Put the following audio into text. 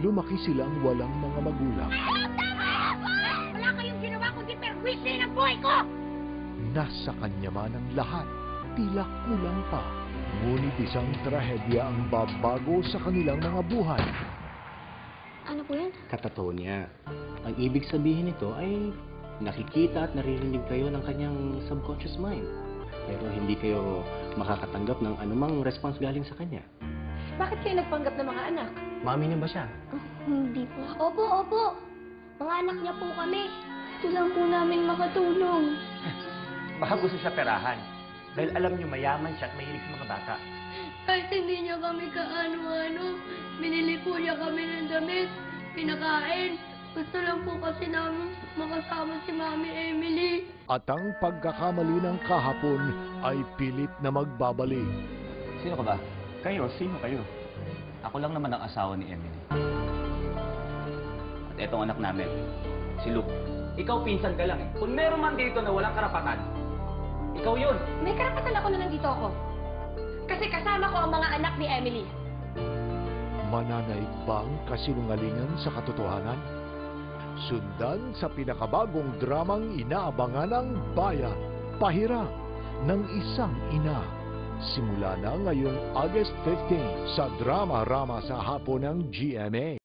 lumaki silang walang mga magulang. Wala kayong ginawa kundi perwisyo ng buhay ko! Nasa kanya man ang lahat, tila kulang pa. Ngunit isang trahedya ang babago sa kanilang mga buhay. Ano po yan? Katatonia. Ang ibig sabihin nito ay nakikita at naririnig kayo ng kanyang subconscious mind. Pero hindi kayo makakatanggap ng anumang response galing sa kanya. Bakit kayo nagpanggap ng mga anak? Mami niya ba siya? Hindi po. Opo. Mga anak niya po kami. Gusto lang po namin makatulong. Baka gusto siya perahan. Dahil alam niyo mayaman siya at mahilig sa mga bata. Kahit hindi niya kami kaano-ano, binili po niya kami ng damit, pinakain. Gusto lang po kasi namin makasama si Mami Emily. At ang pagkakamali ng kahapon ay pilit na magbabalik. Sino ka ba? Kayo, sino kayo? Ako lang naman ang asawa ni Emily. At etong anak namin, si Luke. Ikaw pinsan ka lang eh. Kung meron man dito na walang karapatan, ikaw yun. May karapatan ako na nandito ako. Kasi kasama ko ang mga anak ni Emily. Mananaig ba ang kasinungalingan sa katotohanan? Sundan sa pinakabagong dramang inaabangan ng bayan, Pahirap ng Isang Ina. Simula na ngayong August 15 sa Drama Rama sa hapon ng GMA.